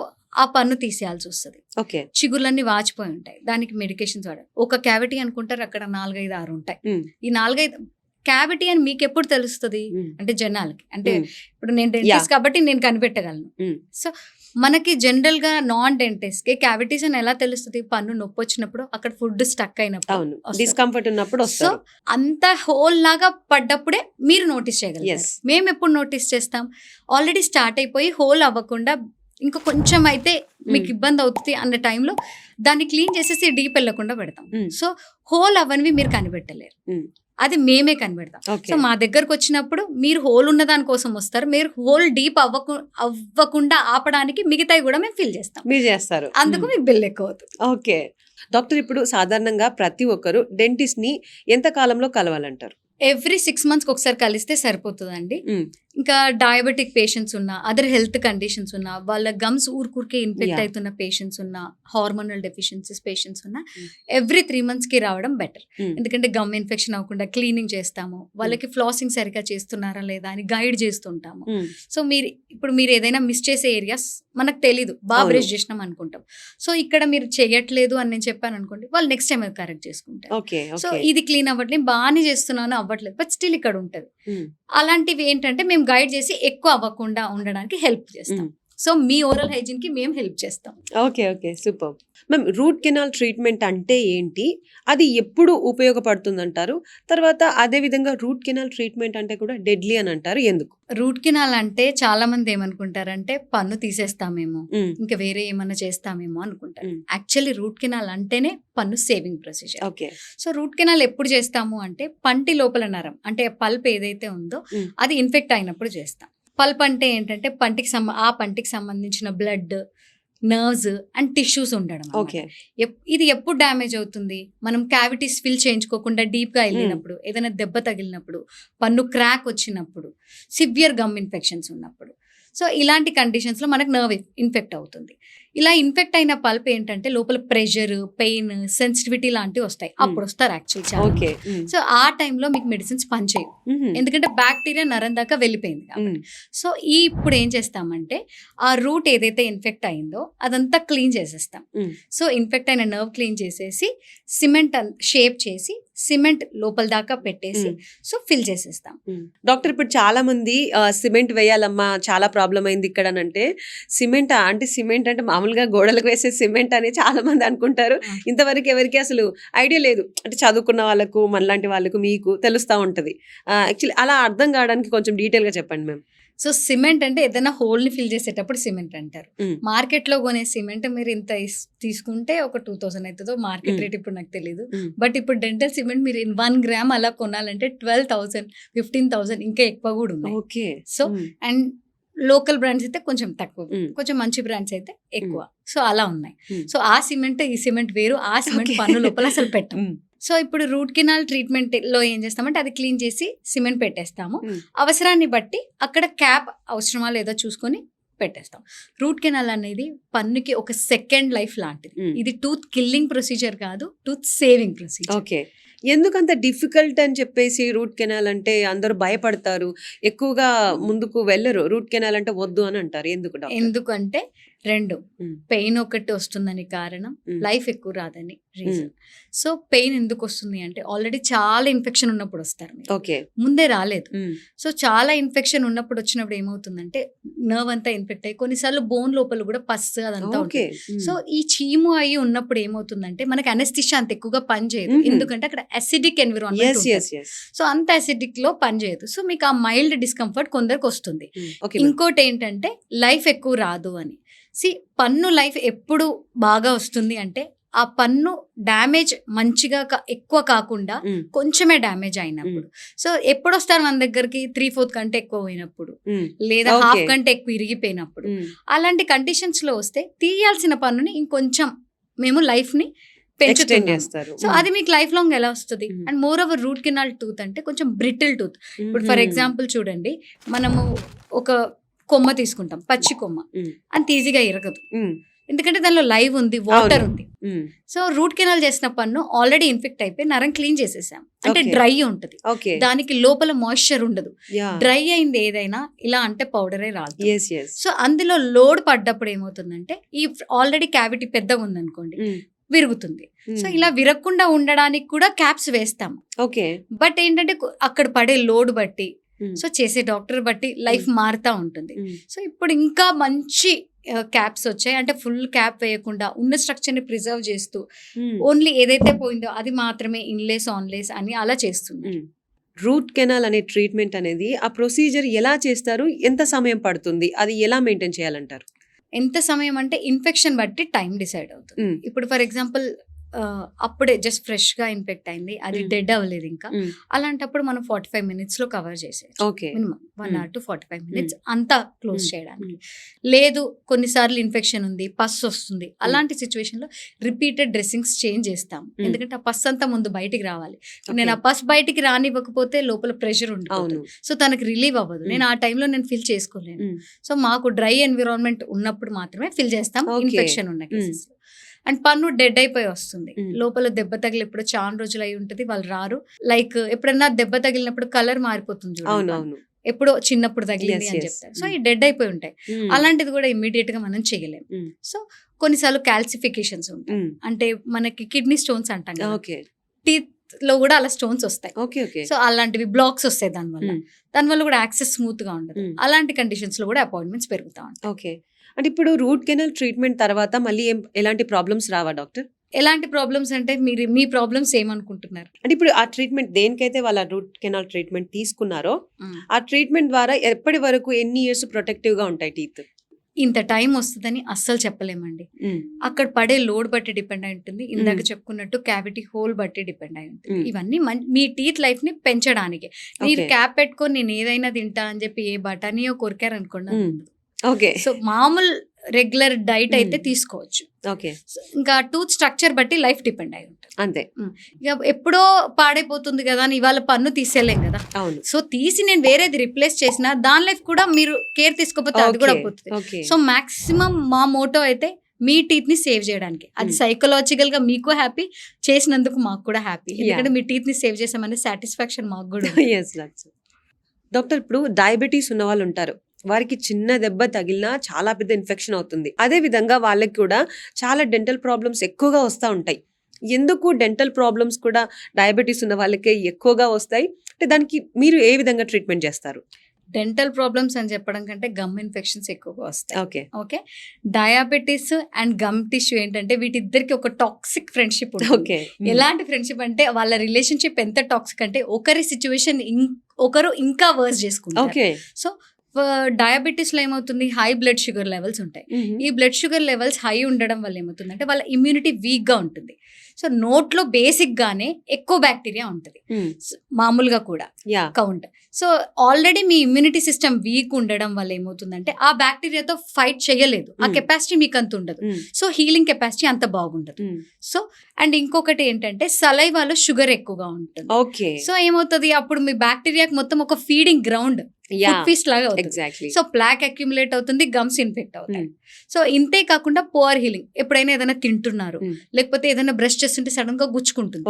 ఆ పన్ను తీసేయాల్సి వస్తుంది. ఓకే, చిగుర్లన్నీ వాచిపోయి ఉంటాయి, దానికి మెడికేషన్స్ వాడాలి. ఒక క్యావిటీ అనుకుంటారు, అక్కడ 4-5-6 ఉంటాయి. ఈ 4-5 క్యావిటీ అని మీకు ఎప్పుడు తెలుస్తుంది అంటే జనాలకి, అంటే ఇప్పుడు నేను డెంటిస్ట్ కాబట్టి నేను కనిపెట్టగలను. సో మనకి జనరల్ గా నాన్ డెంటిస్ట్ కి క్యావిటీస్ అని ఎలా తెలుస్తుంది? పన్ను నొప్పి వచ్చినప్పుడు, అక్కడ ఫుడ్ స్టక్ అయినప్పుడు, డిస్కంఫర్ట్ ఉన్నప్పుడు. సో అంత హోల్ లాగా పడ్డప్పుడే మీరు నోటీస్ చేయగలరు. మేము ఎప్పుడు నోటీస్ చేస్తాం? ఆల్రెడీ స్టార్ట్ అయిపోయి హోల్ అవ్వకుండా ఇంకా కొంచెం అయితే మీకు ఇబ్బంది అవుతుంది అన్న టైంలో దాన్ని క్లీన్ చేసేసి డీప్ వెళ్ళకుండా పెడతాం. సో హోల్ అవన్నీ మీరు కనిపెట్టలేరు, అది మేమే కనిపెడతాం. సో మా దగ్గరకు వచ్చినప్పుడు మీరు హోల్ ఉన్న దాని కోసం వస్తారు, మీరు హోల్ డీప్ అవ్వకుండా ఆపడానికి మిగతాయి కూడా మేము ఫిల్ చేస్తాం, మీరు చేస్తారు, అందుకు మీకు బిల్ ఎక్కువ అవుతుంది. ఓకే డాక్టర్, ఇప్పుడు సాధారణంగా ప్రతి ఒక్కరు డెంటిస్ట్ ని ఎంత కాలంలో కలవాలంటారు? ఎవ్రీ 6 months ఒకసారి కలిస్తే సరిపోతుందండి. ఇంకా డయాబెటిక్ పేషెంట్స్ ఉన్నా, అదర్ హెల్త్ కండిషన్స్ ఉన్నా, వాళ్ళ గమ్స్ ఊరికే ఇన్ఫెక్ట్ అవుతున్న పేషెంట్స్ ఉన్నా, హార్మోనల్ డెఫిషియన్సీస్ పేషెంట్స్ ఉన్నా, ఎవ్రీ 3 months కి రావడం బెటర్. ఎందుకంటే గమ్ ఇన్ఫెక్షన్ అవ్వకుండా క్లీనింగ్ చేస్తాము, వాళ్ళకి ఫ్లాసింగ్ సరిగా చేస్తున్నారా లేదా అని గైడ్ చేస్తుంటాము. సో మీరు ఏదైనా మిస్ చేసే ఏరియాస్ మనకు తెలీదు, బాగా బ్రష్ చేసినాం అనుకుంటాం. సో ఇక్కడ మీరు చేయట్లేదు అని నేను చెప్పాను అనుకోండి, వాళ్ళు నెక్స్ట్ టైం కరెక్ట్ చేసుకుంటారు. సో ఇది క్లీన్ అవ్వట్లేదు, బాగానే చేస్తున్నాను అవ్వట్లేదు, బట్ స్టిల్ ఇక్కడ ఉంటుంది. అలాంటివి ఏంటంటే మేము గైడ్ చేసి ఎక్కువ అవ్వకుండా ఉండడానికి హెల్ప్ చేస్తాం. సో మీ ఓరల్ హైజీన్ కి మేము హెల్ప్ చేస్తాం. Okay. Super. Ma'am, root canal treatment అంటే ఏంటి? అది ఎప్పుడు ఉపయోగపడుతుందంటారు? తర్వాత అదే విధంగా రూట్ కెనాల్ ట్రీట్మెంట్ అంటే కూడా డెడ్లీ అని అంటారు. ఎందుకు? రూట్ కెనాల్ అంటే చాలా మంది ఏమనుకుంటారంటే పన్ను తీసేస్తామేమో, ఇంకా వేరే ఏమన్నా చేస్తామేమో అనుకుంటారు. యాక్చువల్లీ రూట్ కెనాల్ అంటేనే పన్ను saving procedure. Okay. So root canal ఎప్పుడు చేస్తాము అంటే పంటి లోపల నరం అంటే పల్ప్ ఏదైతే ఉందో అది ఇన్ఫెక్ట్ అయినప్పుడు చేస్తాం. పల్ప్ అంటే ఏంటంటే ఆ పంటికి సంబంధించిన బ్లడ్, నర్వ్స్ అండ్ టిష్యూస్ ఉండడం. ఓకే. ఇది ఎప్పుడు డ్యామేజ్ అవుతుంది? మనం క్యావిటీస్ ఫిల్ చేయించుకోకుండా డీప్ గా వెళ్ళినప్పుడు, ఏదైనా దెబ్బ తగిలినప్పుడు, పన్ను క్రాక్ వచ్చినప్పుడు, సివియర్ గమ్ ఇన్ఫెక్షన్స్ ఉన్నప్పుడు. సో ఇలాంటి కండిషన్స్ లో మనకు నర్వ్ ఇన్ఫెక్ట్ అవుతుంది. ఇలా ఇన్ఫెక్ట్ అయిన పల్ప్ ఏంటంటే లోపల ప్రెషర్, పెయిన్, సెన్సిటివిటీ లాంటివి వస్తాయి. అప్పుడు వస్తారు యాక్చువల్ చాలా. ఓకే. సో ఆ టైంలో మీకు మెడిసిన్స్ పనిచేయవు, ఎందుకంటే బ్యాక్టీరియా నరం దాకా వెళ్ళిపోయింది కాబట్టి. సో ఇప్పుడు ఏం చేస్తామంటే ఆ రూట్ ఏదైతే ఇన్ఫెక్ట్ అయిందో అదంతా క్లీన్ చేసేస్తాం. సో ఇన్ఫెక్ట్ అయిన నర్వ్ క్లీన్ చేసేసి సిమెంట్ షేప్ చేసి సిమెంట్ లోపల దాకా పెట్టేసి సో ఫిల్ చేసేస్తాం. డాక్టర్, ఇప్పుడు చాలా మంది సిమెంట్ వేయాలమ్మా, చాలా ప్రాబ్లం అయింది ఇక్కడ అని అంటే, సిమెంట్ అంటే మామూలుగా గోడలకు వేసే సిమెంట్ అని చాలా మంది అనుకుంటారు. ఇంతవరకు ఎవరికి అసలు ఐడియా లేదు. అంటే చదువుకున్న వాళ్ళకు, మనలాంటి వాళ్ళకు, మీకు తెలుస్తూ ఉంటది. యాక్చువల్లీ అలా అర్థం కావడానికి కొంచెం డీటెయిల్ గా చెప్పండి మ్యామ్. సో సిమెంట్ అంటే ఏదైనా హోల్ ని ఫిల్ చేసేటప్పుడు సిమెంట్ అంటారు. మార్కెట్ లో కొనే సిమెంట్ మీరు ఇంత తీసుకుంటే ఒక 2000 అవుతుందో, మార్కెట్ రేట్ ఇప్పుడు నాకు తెలియదు. బట్ ఇప్పుడు డెంటల్ సిమెంట్ మీరు 1 గ్రామ్ అలా కొనాలంటే 12,000, 15,000 ఇంకా ఎక్కువ కూడా ఉన్నాయి. Okay. So and local brands అయితే కొంచెం తక్కువ, కొంచెం మంచి బ్రాండ్స్ అయితే ఎక్కువ. సో అలా ఉన్నాయి. సో ఆ సిమెంట్ ఈ సిమెంట్ వేరు, ఆ సిమెంట్ పన్ను లోపల అసలు పెట్టం. సో ఇప్పుడు రూట్ కెనాల్ ట్రీట్మెంట్ లో ఏం చేస్తామంటే అది క్లీన్ చేసి సిమెంట్ పెట్టేస్తాము. అవసరాన్ని బట్టి అక్కడ క్యాప్ అవసరమా లేదా చూసుకొని పెట్టేస్తాం. రూట్ కెనాల్ అనేది పన్నుకి ఒక సెకండ్ లైఫ్ లాంటిది. ఇది టూత్ కిల్లింగ్ ప్రొసీజర్ కాదు, టూత్ సేవింగ్ ప్రొసీజర్. ఓకే. ఎందుకంత డిఫికల్ట్ అని చెప్పేసి రూట్ కెనాల్ అంటే అందరూ భయపడతారు, ఎక్కువగా ముందుకు వెళ్ళరు. రూట్ కెనాల్ అంటే వద్దు అని అంటారు. ఎందుకంటే 2 పెయిన్ ఒకటి వస్తుందని కారణం, లైఫ్ ఎక్కువ రాదని రీజన్. సో పెయిన్ ఎందుకు వస్తుంది అంటే ఆల్రెడీ చాలా ఇన్ఫెక్షన్ ఉన్నప్పుడు వస్తారు, ముందే రాలేదు. సో చాలా ఇన్ఫెక్షన్ ఉన్నప్పుడు వచ్చినప్పుడు ఏమవుతుందంటే నర్వ్ అంతా ఇన్ఫెక్ట్ అయ్యి కొన్నిసార్లు బోన్ లోపల కూడా పస్ అదంతా ఉంటుంది. సో ఈ చీము అయ్యి ఉన్నప్పుడు ఏమవుతుందంటే మనకి అనెస్థిషియా అంత ఎక్కువగా పనిచేయదు, ఎందుకంటే అక్కడ అసిడిక్ ఎన్విరాన్మెంట్. సో అంత అసిడిక్ లో పనిచేయదు. సో మీకు ఆ మైల్డ్ డిస్కంఫర్ట్ కొందరికి వస్తుంది. ఇంకోటి ఏంటంటే లైఫ్ ఎక్కువ రాదు అని. పన్ను లైఫ్ ఎప్పుడు బాగా వస్తుంది అంటే ఆ పన్ను డ్యామేజ్ మంచిగా ఎక్కువ కాకుండా కొంచెమే డ్యామేజ్ అయినప్పుడు. సో ఎప్పుడు వస్తారు మన దగ్గరికి? 3/4 కంటే ఎక్కువ పోయినప్పుడు, లేదా హాఫ్ కంటే ఎక్కువ ఇరిగిపోయినప్పుడు. అలాంటి కండిషన్స్ లో వస్తే తీయాల్సిన పన్నుని ఇంకొంచెం మేము లైఫ్ ని పెంచుతారు. సో అది మీకు లైఫ్ లాంగ్ ఎలా వస్తుంది? And more over root canal tooth అంటే కొంచెం బ్రిటిల్ టూత్. ఇప్పుడు ఫర్ ఎగ్జాంపుల్ చూడండి, మనము ఒక కొమ్మ తీసుకుంటాం, పచ్చి కొమ్మ, అంత ఈజీగా ఇరగదు, ఎందుకంటే దానిలో లైవ్ ఉంది, వాటర్ ఉంది. సో రూట్ కెనాల్ చేసిన పన్ను ఆల్రెడీ ఇన్ఫెక్ట్ అయిపోయి నరం క్లీన్ చేసేసాం అంటే డ్రై ఉంటది, దానికి లోపల మాయిశ్చర్ ఉండదు. డ్రై అయింది ఏదైనా ఇలా అంటే పౌడరే రాదు. సో అందులో లోడ్ పడ్డప్పుడు ఏమవుతుందంటే ఈ ఆల్రెడీ క్యావిటీ పెద్దగా ఉందనుకోండి, విరుగుతుంది. సో ఇలా విరగకుండా ఉండడానికి కూడా క్యాప్స్ వేస్తాం. బట్ ఏంటంటే అక్కడ పడే లోడ్ బట్టి, సో చేసే డాక్టర్ బట్టి లైఫ్ మారుతా ఉంటుంది. సో ఇప్పుడు ఇంకా మంచి క్యాప్స్ వచ్చాయి, అంటే ఫుల్ క్యాప్ వేయకుండా ఉన్న స్ట్రక్చర్ ని ప్రిజర్వ్ చేస్తూ ఓన్లీ ఏదైతే పోయిందో అది మాత్రమే ఇన్లేస్ ఆన్లేస్ అని అలా చేస్తుంది. రూట్ కెనాల్ అనే ట్రీట్మెంట్ అనేది ఆ ప్రొసీజర్ ఎలా చేస్తారు, ఎంత సమయం పడుతుంది, అది ఎలా మెయింటైన్ చేయాలంటారు? ఎంత సమయం అంటే ఇన్ఫెక్షన్ బట్టి టైం డిసైడ్ అవుతుంది. ఇప్పుడు ఫర్ ఎగ్జాంపుల్ అప్పుడే జస్ట్ ఫ్రెష్ గా ఇన్ఫెక్ట్ అయింది, అది డెడ్ అవ్వలేదు ఇంకా, అలాంటప్పుడు మనం 45 minutes లో కవర్ చేసేయచ్చు, మినిమం 1 hour to 45 minutes అంతా క్లోజ్ చేయడానికి. లేదు కొన్నిసార్లు ఇన్ఫెక్షన్ ఉంది, పస్ వస్తుంది, అలాంటి సిచ్యువేషన్ లో రిపీటెడ్ డ్రెస్సింగ్స్ చేంజ్ చేస్తాం, ఎందుకంటే ఆ పస్ అంతా ముందు బయటికి రావాలి. నేను ఆ పస్ బయటికి రానివ్వకపోతే లోపల ప్రెషర్ ఉంటుంది, సో తనకి రిలీవ్ అవ్వదు, నేను ఆ టైంలో నేను ఫిల్ చేసుకోలేను. సో మాకు డ్రై ఎన్విరాన్మెంట్ ఉన్నప్పుడు మాత్రమే ఫిల్ చేస్తాం ఇన్ఫెక్షన్ ఉన్న కేసెస్. అండ్ పన్ను డెడ్ అయిపోయి వస్తుంది, లోపల దెబ్బ తగిలి ఎప్పుడు చాలా రోజులు అయి ఉంటుంది, వాళ్ళు రారు. లైక్ ఎప్పుడన్నా దెబ్బ తగిలినప్పుడు కలర్ మారిపోతుంది, ఎప్పుడో చిన్నప్పుడు తగిలింది అని చెప్తారు. సో ఈ డెడ్ అయిపోయి ఉంటాయి, అలాంటిది కూడా ఇమ్మీడియట్ గా మనం చేయలేము. సో కొన్నిసార్లు కాల్సిఫికేషన్స్ ఉంటాయి, అంటే మనకి కిడ్నీ స్టోన్స్ అంటాం కదా, టీత్ లో కూడా అలా స్టోన్స్ వస్తాయి. సో అలాంటివి బ్లాక్స్ వస్తాయి, దానివల్ల కూడా యాక్సెస్ స్మూత్ గా ఉండదు. అలాంటి కండిషన్స్ లో కూడా అపాయింట్మెంట్స్ పెరుగుతా ఉంటాయి. అంటే ఇప్పుడు రూట్ కెనాల్ ట్రీట్మెంట్ తర్వాత మళ్ళీ ఎలాంటి ప్రాబ్లమ్స్ రావా డాక్టర్? ఎలాంటి ప్రాబ్లమ్స్ అంటే మీరు మీ ప్రాబ్లమ్స్ ఏమనుకుంటున్నారు? అంటే ఇప్పుడు ఆ ట్రీట్మెంట్ దేనికైతే వాళ్ళ రూట్ కెనాల్ ట్రీట్మెంట్ తీసుకున్నారో ఆ ట్రీట్మెంట్ ద్వారా ఎప్పటి వరకు ఎన్ని ఇయర్స్ ప్రొటెక్టివ్ గా ఉంటాయి టీత్? ఇంత టైం వస్తుందని అస్సలు చెప్పలేమండి. అక్కడ పడే లోడ్ బట్టి డిపెండ్ అయి ఉంటుంది. ఇందాక చెప్పుకున్నట్టు క్యావిటీ హోల్ బట్టి డిపెండ్ అయి ఉంటుంది. ఇవన్నీ మీ టీత్ లైఫ్ ని పెంచడానికి. మీరు క్యాప్ పెట్టుకొని నేను ఏదైనా తింటా అని చెప్పి ఏ బటానీయో కొరికారు అనుకోండి. ఓకే. సో మామూలు రెగ్యులర్ డైట్ అయితే తీసుకోవచ్చు. ఓకే. ఇంకా టూత్ స్ట్రక్చర్ బట్టి లైఫ్ డిపెండ్ అయి ఉంటుంది. అంతే. ఇక ఎప్పుడో పాడైపోతుంది కదా అని ఇవాళ పన్ను తీసేయలేం కదా. అవును. సో తీసి నేను వేరేది రిప్లేస్ చేసిన దాని లైఫ్ కూడా మీరు కేర్ తీసుకోకపోతే అది కూడా పోతుంది. సో మాక్సిమం మా మోటో అయితే మీ టీత్ ని సేవ్ చేయడానికి. అది సైకలాజికల్ గా మీకు హ్యాపీ, చేసినందుకు మాకు కూడా హ్యాపీ. ఎందుకంటే మీ టీత్ ని సేవ్ చేసామనే సాటిస్ఫాక్షన్ మాకు కూడా. డాక్టర్, ఇప్పుడు డయాబెటీస్ ఉన్న వాళ్ళు ఉంటారు, వారికి చిన్న దెబ్బ తగిలినా చాలా పెద్ద ఇన్ఫెక్షన్ అవుతుంది. అదే విధంగా వాళ్ళకి కూడా చాలా డెంటల్ ప్రాబ్లమ్స్ ఎక్కువగా వస్తూ ఉంటాయి. ఎందుకు డెంటల్ ప్రాబ్లమ్స్ కూడా డయాబెటీస్ ఉన్న వాళ్ళకే ఎక్కువగా వస్తాయి? అంటే దానికి మీరు ఏ విధంగా ట్రీట్మెంట్ చేస్తారు? డెంటల్ ప్రాబ్లమ్స్ అని చెప్పడం కంటే గమ్ ఇన్ఫెక్షన్స్ ఎక్కువగా వస్తాయి. Okay. Okay. Diabetes and gum tissue ఏంటంటే వీటిద్దరికి ఒక టాక్సిక్ ఫ్రెండ్షిప్ ఉంటుంది. ఓకే. ఎలాంటి ఫ్రెండ్షిప్ అంటే వాళ్ళ రిలేషన్షిప్ ఎంత టాక్సిక్ అంటే ఒకరి సిచ్యువేషన్ ఒకరు ఇంకా వర్స్ చేసుకుంటారు. ఓకే. సో డయాబెటీస్ లో ఏమవుతుంది, హై బ్లడ్ షుగర్ లెవెల్స్ ఉంటాయి. ఈ బ్లడ్ షుగర్ లెవెల్స్ హై ఉండడం వల్ల ఏమవుతుంది అంటే వాళ్ళ ఇమ్యూనిటీ వీక్ గా ఉంటుంది. సో నోట్లో బేసిక్ గానే ఎక్కువ బ్యాక్టీరియా ఉంటుంది మామూలుగా కూడా కౌంట్. సో ఆల్రెడీ మీ ఇమ్యూనిటీ సిస్టమ్ వీక్ ఉండడం వల్ల ఏమవుతుందంటే ఆ బ్యాక్టీరియాతో ఫైట్ చేయలేదు, ఆ కెపాసిటీ మీకు అంత ఉండదు. సో హీలింగ్ కెపాసిటీ అంత బాగుండదు. సో అండ్ ఇంకొకటి ఏంటంటే సలైవాలో షుగర్ ఎక్కువగా ఉంటుంది. ఓకే. సో ఏమవుతుంది, అప్పుడు మీ బ్యాక్టీరియాకి మొత్తం ఒక ఫీడింగ్ గ్రౌండ్ ఫీస్ట్ లాగా అవుతుంది. సో ప్లాక్ అక్యుములేట్ అవుతుంది, గమ్స్ ఇన్ఫెక్ట్ అవుతాయి. సో ఇంతే కాకుండా పోర్ హీలింగ్, ఎప్పుడైనా ఏదైనా తింటున్నారు లేకపోతే ఏదైనా బ్రష్ చేస్తుంటే సడన్ గా గుచ్చుకుంటుంది,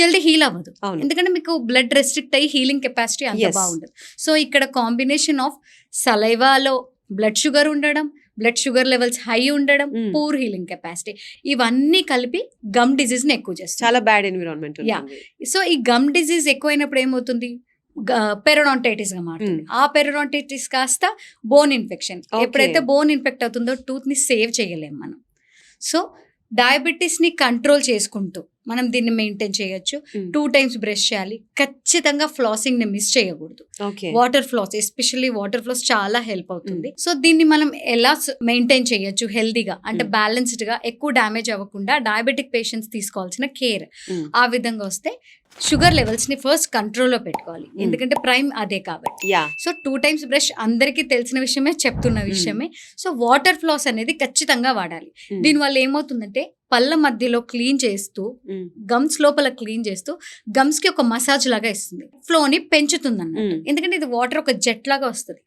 జల్దీ హీల్ అవ్వదు. ఎందుకంటే మీకు బ్లడ్ రెస్ట్రిక్ట్ అయ్యి హీలింగ్ కెపాసిటీ అంత బాగుండదు. సో ఇక్కడ కాంబినేషన్ ఆఫ్ సలైవాలో బ్లడ్ షుగర్ ఉండడం, బ్లడ్ షుగర్ లెవెల్స్ హై ఉండడం, పూర్ హీలింగ్ కెపాసిటీ, ఇవన్నీ కలిపి గమ్ డిజీజ్ ని ఎక్కువ చేస్తుంది. చాలా బ్యాడ్ ఎన్విరాన్మెంట్. సో ఈ గమ్ డిజీజ్ ఎక్కువైనప్పుడు ఏమవుతుంది, పెరోడాంటైటిస్ గా మారుతుంది. ఆ పెరోడాంటైటిస్ కాస్త బోన్ ఇన్ఫెక్షన్. ఎప్పుడైతే బోన్ ఇన్ఫెక్ట్ అవుతుందో టూత్ ని సేవ్ చేయలేం మనం. సో డయాబెటీస్ ని కంట్రోల్ చేసుకుంటూ మనం దీన్ని మెయింటైన్ చేయొచ్చు. 2 times బ్రష్ చేయాలి. ఖచ్చితంగా ఫ్లాసింగ్ ని మిస్ చేయకూడదు. Water floss, especially water floss చాలా హెల్ప్ అవుతుంది. సో దీన్ని మనం ఎలా మెయింటైన్ చేయొచ్చు హెల్దీగా అంటే బ్యాలెన్స్డ్ గా, ఎక్కువ డ్యామేజ్ అవ్వకుండా డయాబెటిక్ పేషెంట్స్ తీసుకోవాల్సిన కేర్ ఆ విధంగా వస్తే షుగర్ లెవెల్స్ ని ఫస్ట్ కంట్రోల్లో పెట్టుకోవాలి. ఎందుకంటే ప్రైమ్ అదే కాబట్టి. సో 2 times బ్రష్ అందరికీ తెలిసిన విషయమే, చెప్తున్న విషయమే. సో వాటర్ ఫ్లాస్ అనేది ఖచ్చితంగా వాడాలి. దీనివల్ల ఏమవుతుందంటే పళ్ళ మధ్యలో క్లీన్ చేస్తూ, గమ్స్ లోపల క్లీన్ చేస్తూ గమ్స్ కి ఒక మసాజ్ లాగా ఇస్తుంది, ఫ్లోని పెంచుతుంది అన్నట్టు. ఎందుకంటే ఇది వాటర్ ఒక జెట్ లాగా వస్తుంది.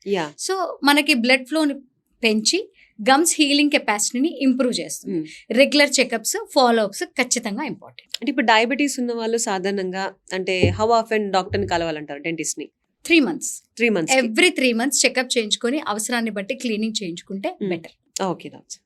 సో మనకి బ్లడ్ ఫ్లోని పెంచి గమ్స్ హీలింగ్ కెపాసిటీని ఇంప్రూవ్ చేస్తుంది. రెగ్యులర్ చెకప్స్, ఫాలో అప్స్ ఖచ్చితంగా ఇంపార్టెంట్. అంటే ఇప్పుడు డయాబెటీస్ ఉన్న వాళ్ళు సాధారణంగా అంటే హౌ ఆఫెన్ డాక్టర్ ని కలవాలంటారు డెంటిస్ట్ ని? 3 months. Every 3 months చెకప్ చేయించుకొని అవసరాన్ని బట్టి క్లీనింగ్ చేయించుకుంటే బెటర్. Okay doctor.